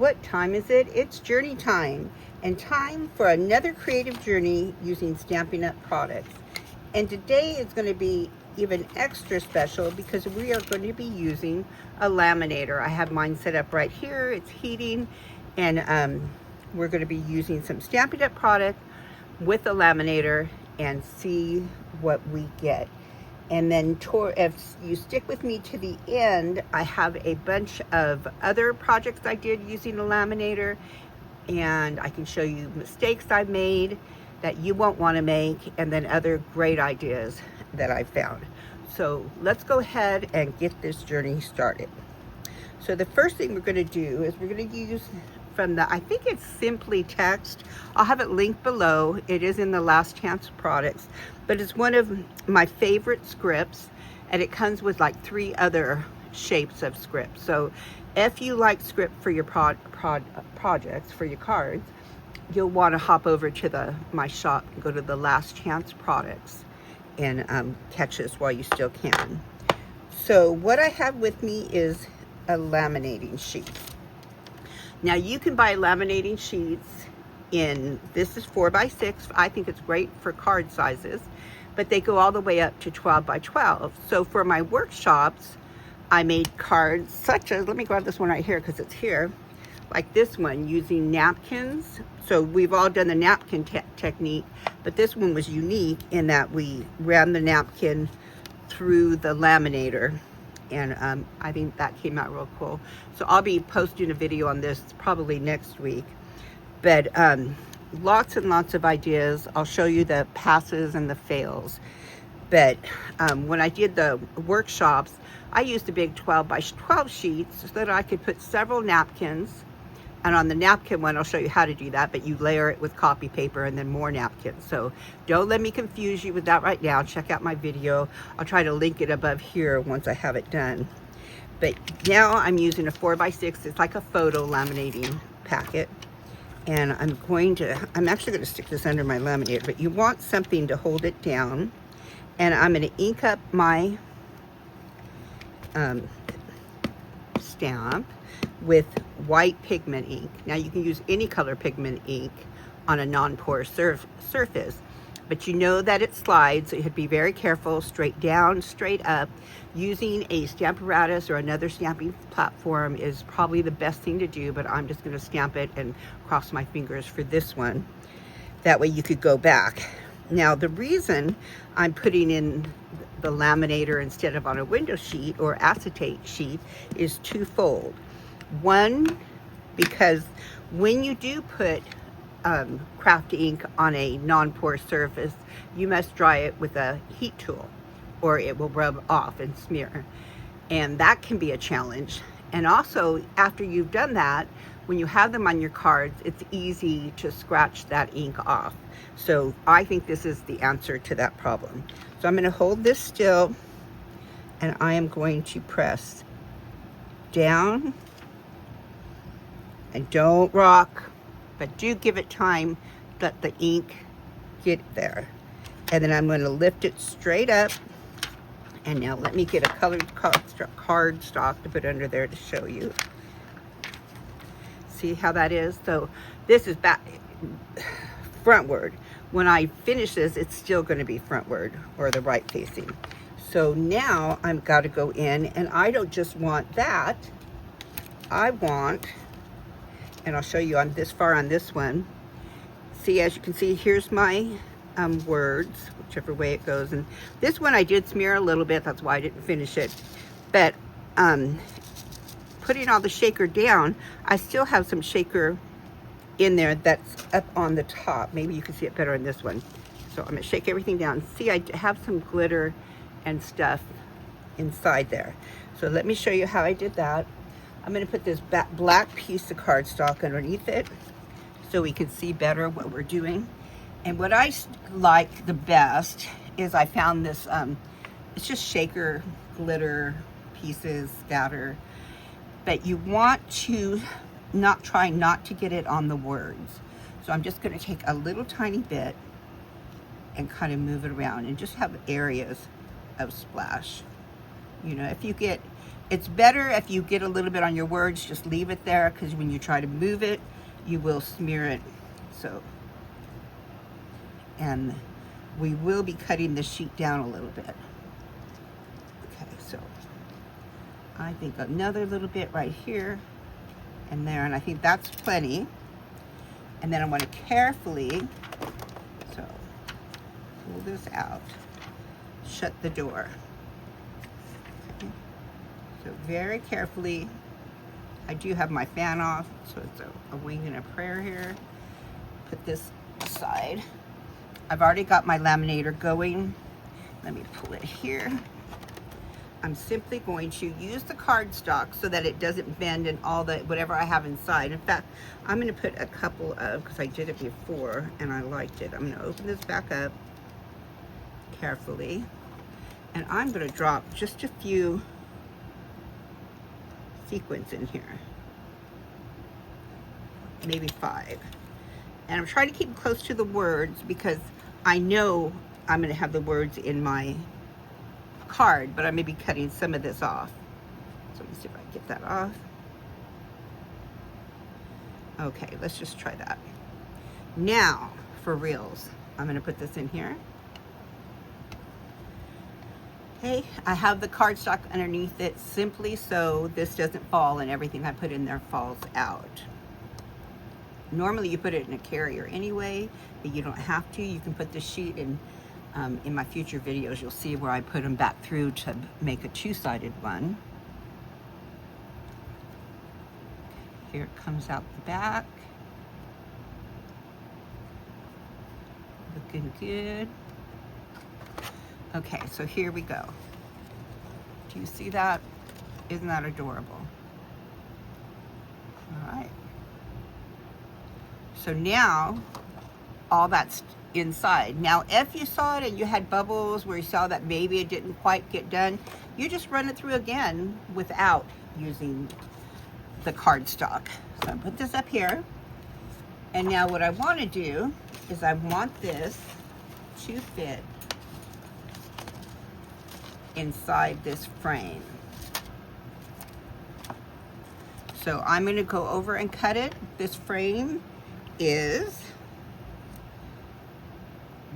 What time is it? It's journey time, and time for another creative journey using Stampin' Up! Products. And today is going to be even extra special because we are going to be using a laminator. I have mine set up right here. It's heating, and we're going to be using some Stampin' Up! Product with a laminator and see what we get. And then if you stick with me to the end, I have a bunch of other projects I did using a laminator, and I can show you mistakes I've made that you won't want to make, and then other great ideas that I found. So let's go ahead and get this journey started. So the first thing we're going to do is we're going to use from the, I think it's Simply Text. I'll have it linked below. It is in the Last Chance products, but it's one of my favorite scripts, and it comes with like 3 other shapes of scripts. So if you like script for your projects, for your cards, you'll want to hop over to my shop and go to the Last Chance products and catch this while you still can. So what I have with me is a laminating sheet. Now you can buy laminating sheets this is 4x6. I think it's great for card sizes, but they go all the way up to 12x12. So for my workshops, I made cards such as, let me grab this one right here because it's here, like this one, using napkins. So we've all done the napkin technique, but this one was unique in that we ran the napkin through the laminator. And I think that came out real cool. So I'll be posting a video on this probably next week. But lots and lots of ideas. I'll show you the passes and the fails. But when I did the workshops, I used a big 12x12 sheets so that I could put several napkins. And on the napkin one, I'll show you how to do that, but you layer it with copy paper and then more napkins. So don't let me confuse you with that right now. Check out my video. I'll try to link it above here once I have it done. But now I'm using a 4x6. It's like a photo laminating packet. And I'm actually going to stick this under my laminator, but you want something to hold it down. And I'm going to ink up my stamp with white pigment ink. Now you can use any color pigment ink on a non-porous surface, but you know that it slides, so you have to be very careful. Straight down, straight up. Using a Stamparatus or another stamping platform is probably the best thing to do, but I'm just going to stamp it and cross my fingers for this one. That way you could go back. Now the reason I'm putting in the laminator instead of on a window sheet or acetate sheet is twofold. One, because when you do put craft ink on a non-porous surface, you must dry it with a heat tool or it will rub off and smear. And that can be a challenge. And also, after you've done that, when you have them on your cards, it's easy to scratch that ink off. So I think this is the answer to that problem. So I'm going to hold this still, and I am going to press down. And don't rock, but do give it time, let the ink get there. And then I'm going to lift it straight up. And now let me get a colored card stock to put under there to show you. See how that is? So this is back frontward. When I finish this, it's still going to be frontward or the right facing. So now I've got to go in, and I don't just want that. I want, and I'll show you on this far on this one. See, as you can see, here's my words, whichever way it goes. And this one I did smear a little bit, that's why I didn't finish it. But putting all the shaker down, I still have some shaker in there that's up on the top. Maybe you can see it better on this one. So I'm gonna shake everything down. See, I have some glitter and stuff inside there. So let me show you how I did that. I'm going to put this black piece of cardstock underneath it so we can see better what we're doing. And what I like the best is I found this, it's just shaker glitter pieces, scatter. But you want to try not to get it on the words. So I'm just going to take a little tiny bit and kind of move it around and just have areas of splash. You know, if you get It's better if you get a little bit on your words, just leave it there, because when you try to move it, you will smear it. So, and we will be cutting the sheet down a little bit. Okay, so I think another little bit right here and there, and I think that's plenty. And then I want to carefully, so pull this out, shut the door. Okay. So very carefully, I do have my fan off, so it's a wing and a prayer here. Put this aside. I've already got my laminator going. Let me pull it here. I'm simply going to use the cardstock so that it doesn't bend in all the whatever I have inside. In fact, I'm going to put a couple of, because I did it before and I liked it. I'm going to open this back up carefully, and I'm going to drop just a few sequins in here, maybe 5. And I'm trying to keep it close to the words because I know I'm going to have the words in my card, but I may be cutting some of this off. So let me see if I can get that off. Okay, let's just try that. Now, for reals, I'm going to put this in here. Okay, I have the cardstock underneath it simply so this doesn't fall and everything I put in there falls out. Normally you put it in a carrier anyway, but you don't have to. You can put the sheet in my future videos, you'll see where I put them back through to make a two-sided one. Here it comes out the back. Looking good. Okay, so here we go. Do you see that? Isn't that adorable? All right. So now, all that's inside. Now, if you saw it and you had bubbles where you saw that maybe it didn't quite get done, you just run it through again without using the cardstock. So I put this up here. And now what I want to do is I want this to fit inside this frame. So I'm going to go over and cut it. This frame is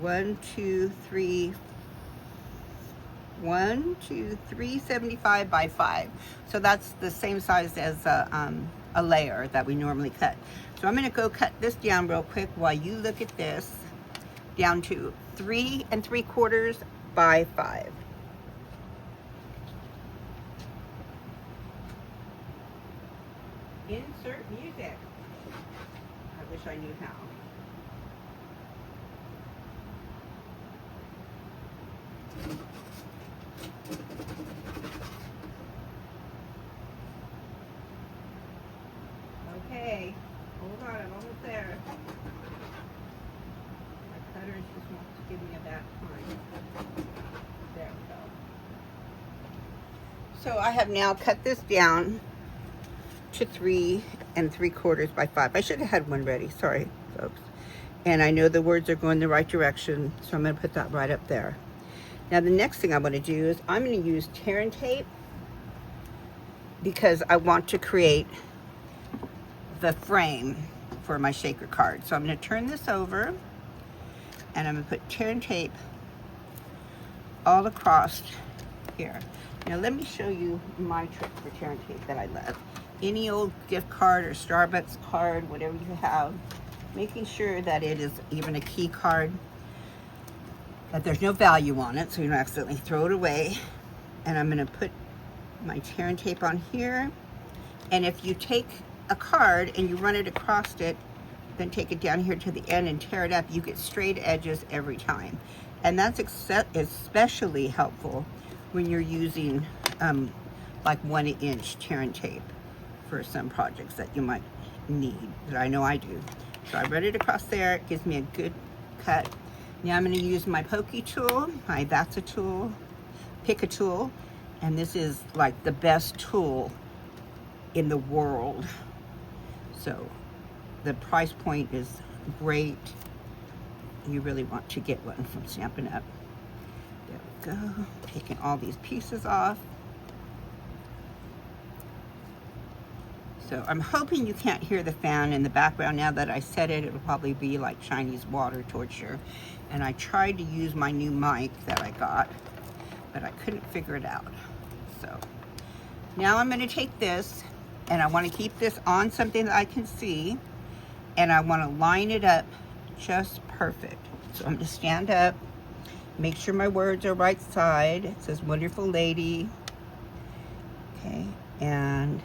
375 by 5. So that's the same size as a layer that we normally cut. So I'm going to go cut this down real quick while you look at this, down to 3 3/4 by 5. Insert music. I wish I knew how. Okay, hold on, I'm almost there. My cutters just want to give me a bad time. There we go. So I have now cut this down to 3 3/4 by 5. I should have had one ready, sorry folks. And I know the words are going the right direction, so I'm going to put that right up there. Now the next thing I'm going to do is I'm going to use tear and tape because I want to create the frame for my shaker card. So I'm going to turn this over and I'm going to put tear and tape all across here. Now let me show you my trick for tear and tape that I love. Any old gift card or Starbucks card, whatever you have, making sure that it is even a key card, that there's no value on it so you don't accidentally throw it away. And I'm going to put my tear and tape on here. And if you take a card and you run it across it, then take it down here to the end and tear it up, you get straight edges every time. And that's especially helpful when you're using like 1-inch tear and tape for some projects that you might need, that I know I do. So I run it across there, it gives me a good cut. Now I'm going to use my pokey tool, my that's a tool, pick a tool, and this is like the best tool in the world. So the price point is great. You really want to get one from Stampin' Up. There we go. Taking all these pieces off. So I'm hoping you can't hear the fan in the background. Now that I said it, it'll probably be like Chinese water torture. And I tried to use my new mic that I got, but I couldn't figure it out. So now I'm gonna take this, and I wanna keep this on something that I can see, and I wanna line it up just perfect. So I'm gonna stand up, make sure my words are right side. It says wonderful lady. Okay, and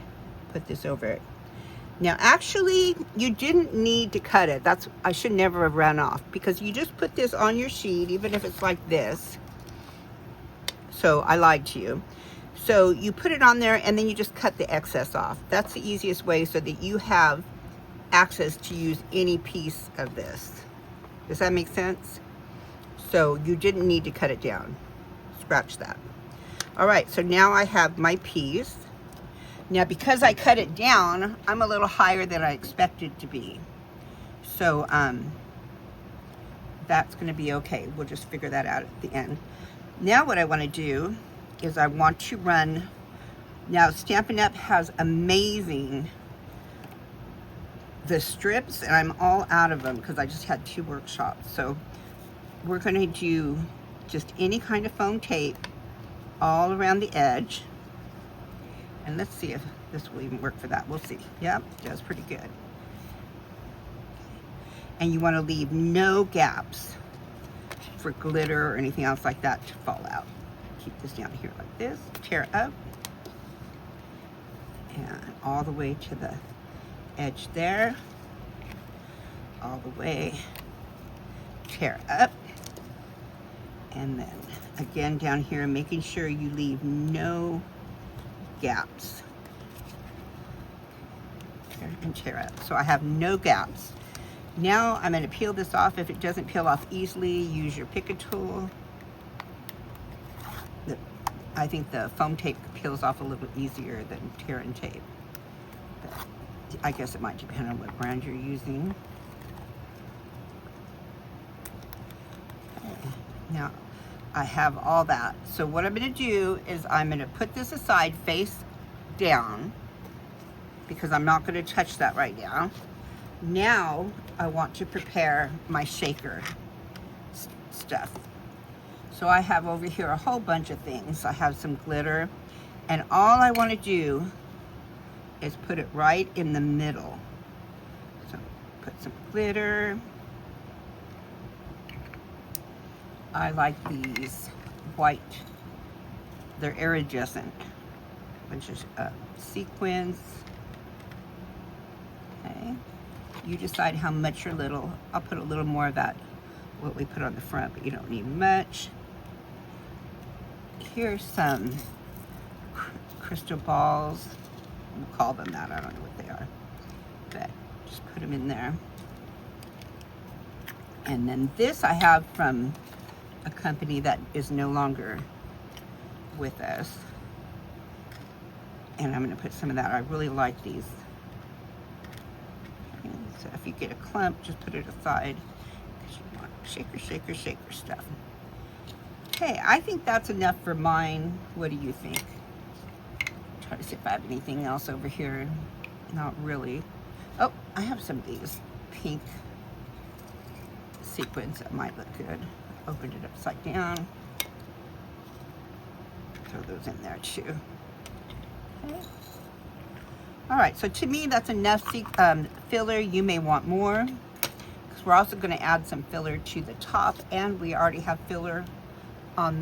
put this over it. Now actually you didn't need to cut it. I should never have run off, because you just put this on your sheet, even if it's like this. So I lied to you. So you put it on there and then you just cut the excess off. That's the easiest way, so that you have access to use any piece of this. Does that make sense? So you didn't need to cut it down. Scratch that. All right, so now I have my piece. Now, because I cut it down, I'm a little higher than I expected to be. So that's gonna be okay. We'll just figure that out at the end. Now what I wanna do is I want to run, now Stampin' Up! Has amazing, the strips, and I'm all out of them because I just had 2 workshops. So we're gonna do just any kind of foam tape all around the edge. And let's see if this will even work for that. We'll see. Yep, it does pretty good. And you want to leave no gaps for glitter or anything else like that to fall out. Keep this down here like this, tear up, and all the way to the edge there, all the way, tear up, and then again down here, making sure you leave no gaps. And tear up. So I have no gaps. Now I'm going to peel this off. If it doesn't peel off easily, use your pick a tool. I think the foam tape peels off a little easier than tear-in tape. But I guess it might depend on what brand you're using. Okay. Now I have all that. So what I'm going to do is I'm going to put this aside face down, because I'm not going to touch that right now. Now I want to prepare my shaker stuff. So I have over here a whole bunch of things. I have some glitter, and all I want to do is put it right in the middle. So put some glitter. I like these white, they're iridescent, which is sequins. Okay, you decide how much or little. I'll put a little more of that, what we put on the front, but you don't need much. Here's some crystal balls. We'll call them that, I don't know what they are, but just put them in there. And then this I have from a company that is no longer with us, and I'm going to put some of that. I really like these. Okay, so if you get a clump, just put it aside, because you want shaker, shaker, shaker stuff. Okay, I think that's enough for mine. What do you think? Try to see if I have anything else over here. Not really. Oh, I have some of these pink sequins that might look good. Opened it upside down. Throw those in there too. Okay. All right, so to me that's enough filler. You may want more, because we're also going to add some filler to the top, and we already have filler on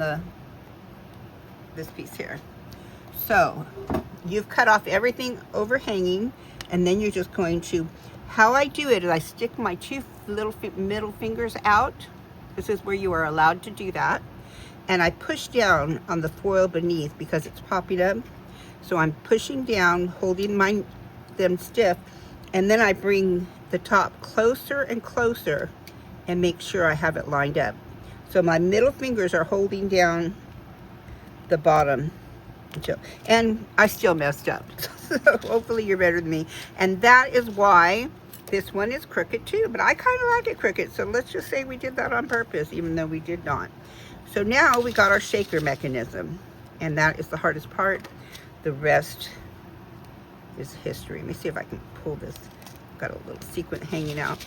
this piece here. So you've cut off everything overhanging, and then you're just going to, how I do it is I stick my 2 little middle fingers out. This is where you are allowed to do that. And I push down on the foil beneath because it's popping up. So I'm pushing down, holding them stiff, and then I bring the top closer and closer and make sure I have it lined up. So my middle fingers are holding down the bottom. And I still messed up. So hopefully you're better than me. And that is why this one is crooked too. But I kind of like it crooked. So let's just say we did that on purpose, even though we did not. So now we got our shaker mechanism. And that is the hardest part. The rest is history. Let me see if I can pull this. Got a little sequin hanging out.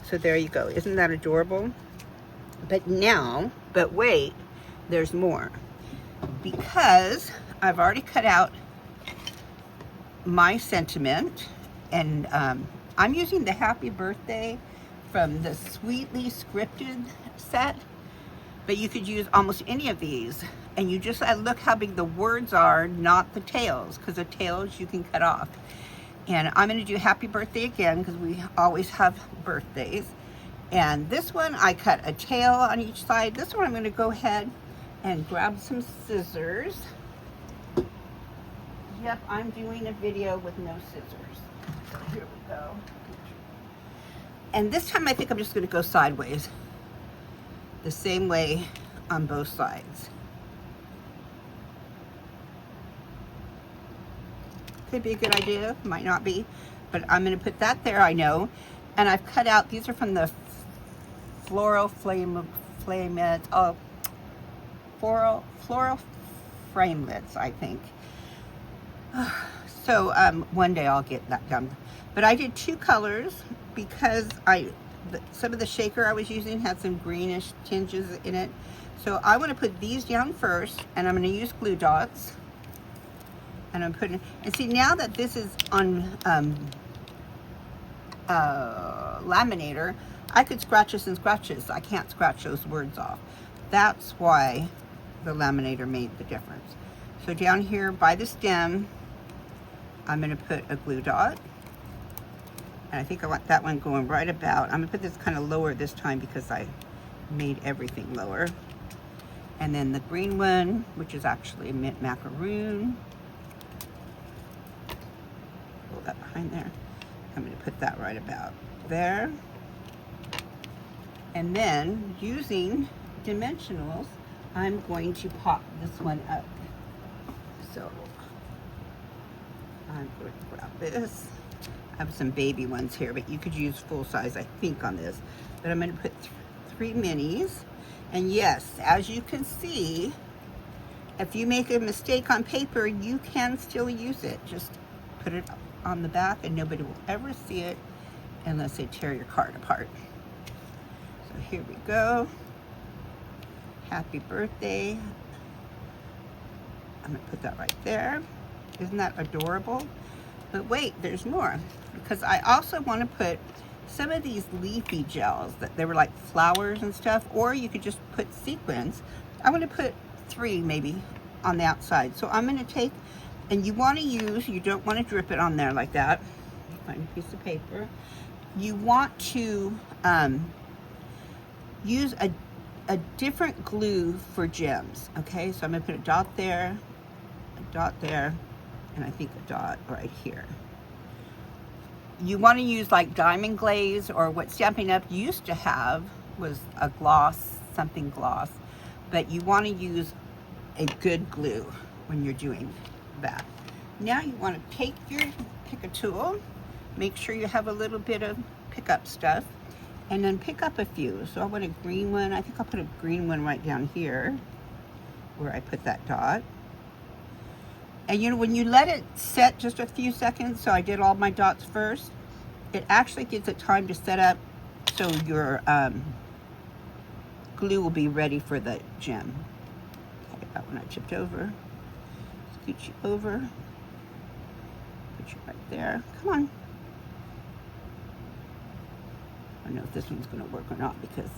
So there you go. Isn't that adorable? But wait, there's more. Because I've already cut out my sentiment, and I'm using the Happy Birthday from the Sweetly Scripted set, but you could use almost any of these, and you just look how big the words are, not the tails, because the tails you can cut off. And I'm going to do Happy Birthday again because we always have birthdays. And this one I cut a tail on each side. This one I'm going to go ahead and grab some scissors. Yep, I'm doing a video with no scissors. So here we go. And this time I think I'm just going to go sideways. The same way on both sides. Could be a good idea, might not be. But I'm going to put that there, I know. And I've cut out, these are from the floral framelits, floral framelits, I think. So one day I'll get that done. But I did 2 colors because some of the shaker I was using had some greenish tinges in it. So I want to put these down first, and I'm going to use glue dots. And I'm putting, and see, now that this is on Laminator, I could scratch this and scratch this. I can't scratch those words off. That's why the Laminator made the difference. So down here by the stem, I'm going to put a glue dot. And I think I want that one going right about, I'm going to put this kind of lower this time because I made everything lower. And then the green one, which is actually a mint macaroon. Pull that behind there. I'm going to put that right about there. And then using dimensionals, I'm going to pop this one up. So I'm going to grab this. I have some baby ones here, but you could use full size, I think, on this. But I'm going to put 3 minis. And yes, as you can see, if you make a mistake on paper, you can still use it. Just put it on the back and nobody will ever see it unless they tear your card apart. So here we go. Happy birthday. I'm going to put that right there. Isn't that adorable? But wait, there's more. Because I also want to put some of these leafy gels that they were like flowers and stuff, or you could just put sequins. I want to put 3 maybe on the outside. So I'm going to take, and you want to use, you don't want to drip it on there like that. Find a piece of paper. You want to use a different glue for gems. Okay, so I'm going to put a dot there, and I think a dot right here. You want to use like diamond glaze, or what Stampin' Up! Used to have was a gloss, something gloss, but you want to use a good glue when you're doing that. Now you want to pick a tool, make sure you have a little bit of pickup stuff, and then pick up a few. So I want a green one. I think I'll put a green one right down here where I put that dot. And you know, when you let it set just a few seconds, so I did all my dots first, it actually gives it time to set up so your glue will be ready for the gem. Okay, that one I tipped over. Scoot you over. Put you right there. Come on. I don't know if this one's going to work or not because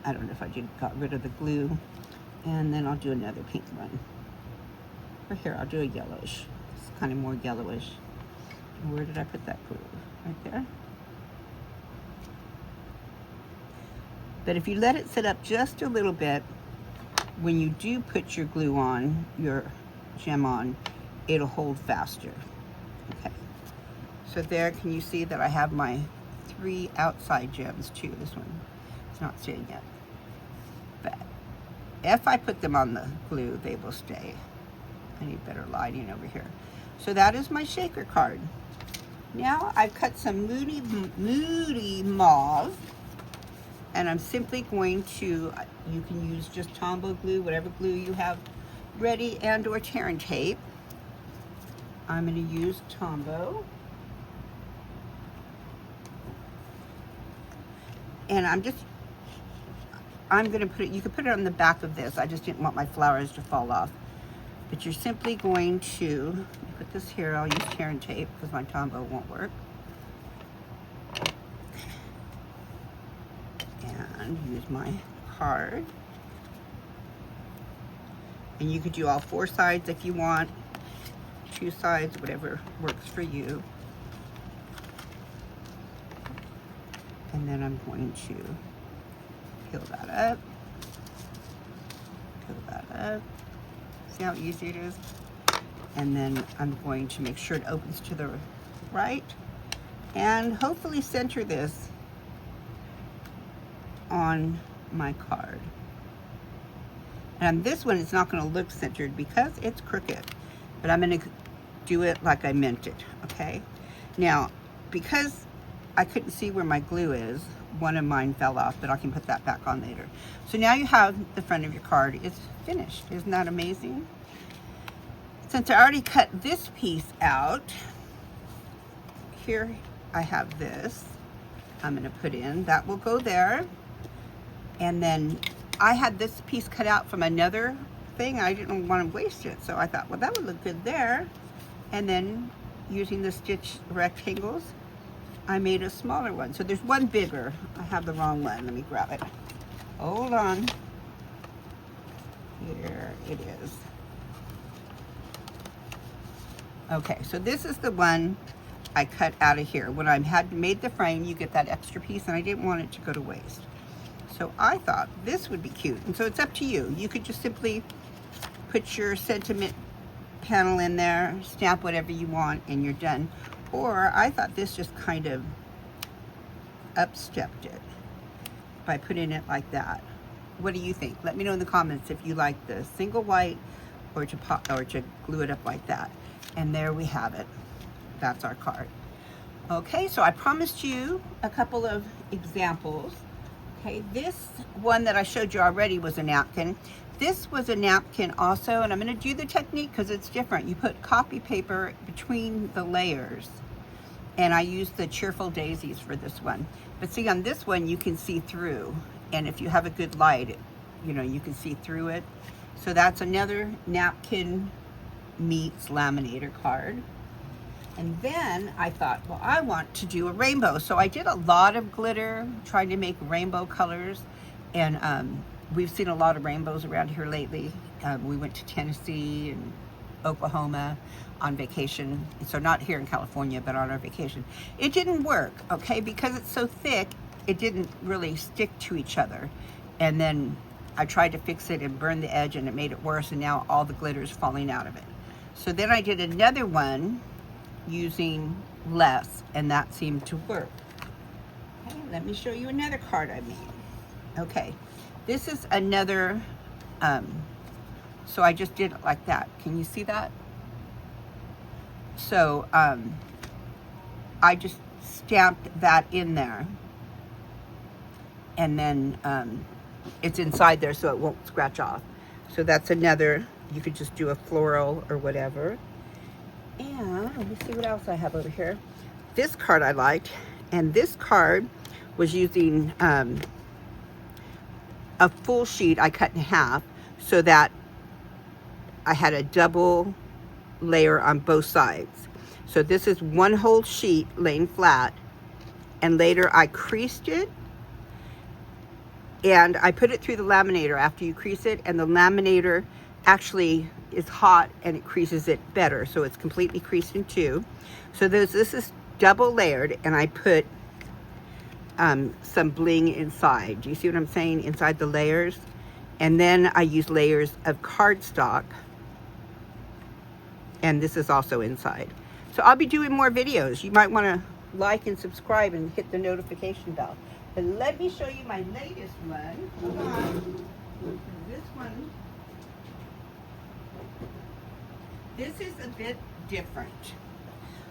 I don't know if I got rid of the glue. And then I'll do another pink one. Or here, I'll do a yellowish. It's kind of more yellowish. And where did I put that glue? Right there. But if you let it sit up just a little bit, when you do put your glue on, your gem on, it'll hold faster. Okay. So there, can you see that I have my 3 outside gems too? This one, it's not staying yet. But if I put them on the glue, they will stay. I need better lighting over here. So that is my shaker card. Now I've cut some moody mauve, and I'm simply going to, you can use just Tombow glue, whatever glue you have ready, and or tear and tape. I'm going to use Tombow. And I'm going to put it, you could put it on the back of this. I just didn't want my flowers to fall off. But you're simply going to put this here. I'll use tear and tape because my Tombow won't work. And use my card. And you could do all 4 sides if you want. 2 sides, whatever works for you. And then I'm going to peel that up. Peel that up. See how easy it is? And then I'm going to make sure it opens to the right. And hopefully center this on my card. And this one is not going to look centered because it's crooked. But I'm going to do it like I meant it, okay? Now, because I couldn't see where my glue is, one of mine fell off, but I can put that back on later. So now you have the front of your card. It's finished. Isn't that amazing? Since I already cut this piece out, here I have this. I'm going to put in. That will go there. And then I had this piece cut out from another thing. I didn't want to waste it, so I thought, well, that would look good there. And then using the stitch rectangles, I made a smaller one. So there's one bigger. I have the wrong one. Let me grab it. Hold on. Here it is. Okay, so this is the one I cut out of here. When I had made the frame, you get that extra piece, and I didn't want it to go to waste. So I thought this would be cute. And so it's up to you. You could just simply put your sentiment panel in there, stamp whatever you want, and you're done. Or I thought this just kind of upstepped it by putting it like that. What do you think? Let me know in the comments if you like the single white or to glue it up like that. And there we have it. That's our card. Okay, so I promised you a couple of examples. Okay, this one that I showed you already was a napkin. This was a napkin also, and I'm going to do the technique because it's different. You put copy paper between the layers, and I used the Cheerful Daisies for this one. But see, on this one, you can see through, and if you have a good light, you know, you can see through it. So that's another napkin meets laminator card. And then I thought, well, I want to do a rainbow. So I did a lot of glitter, trying to make rainbow colors. And we've seen a lot of rainbows around here lately. We went to Tennessee and Oklahoma on vacation. So not here in California, but on our vacation. It didn't work, okay? Because it's so thick, it didn't really stick to each other. And then I tried to fix it and burn the edge, and it made it worse. And now all the glitter is falling out of it. So then I did another one using less, and that seemed to work. Okay, let me show you another card I made. Okay, this is another, so I just did it like that. Can you see that? So I just stamped that in there, and then it's inside there so it won't scratch off. So that's another, you could just do a floral or whatever. And let me see what else I have over here. This card I liked, and this card was using a full sheet I cut in half so that I had a double layer on both sides. So this is one whole sheet laying flat, and later I creased it, and I put it through the laminator after you crease it, and the laminator actually is hot and it creases it better, so it's completely creased in two. So this is double layered, and I put some bling inside. Do you see what I'm saying? Inside the layers. And then I use layers of cardstock, and this is also inside. So I'll be doing more videos. You might want to like and subscribe and hit the notification bell. But let me show you my latest one. Hold on. This one, this is a bit different.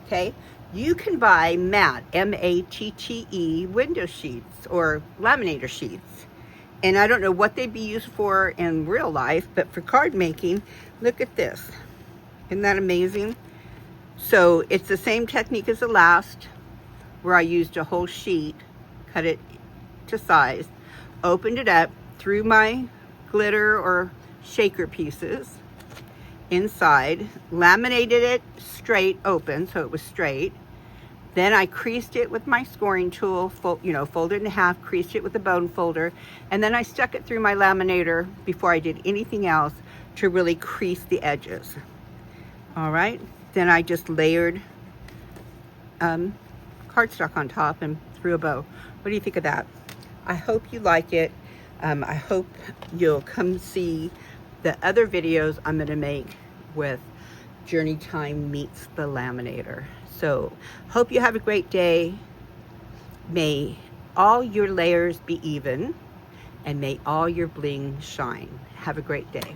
Okay, you can buy matte, M-A-T-T-E, window sheets or laminator sheets. And I don't know what they'd be used for in real life, but for card making, look at this. Isn't that amazing? So it's the same technique as the last, where I used a whole sheet, cut it to size, opened it up, threw my glitter or shaker pieces inside, laminated it straight open so it was straight. Then I creased it with my scoring tool, folded it in half, creased it with a bone folder, and then I stuck it through my laminator before I did anything else to really crease the edges. All right, then I just layered cardstock on top and threw a bow. What do you think of that? I hope you like it. I hope you'll come see the other videos I'm gonna make with Journey Time meets the Laminator. So hope you have a great day. May all your layers be even, and may all your bling shine. Have a great day.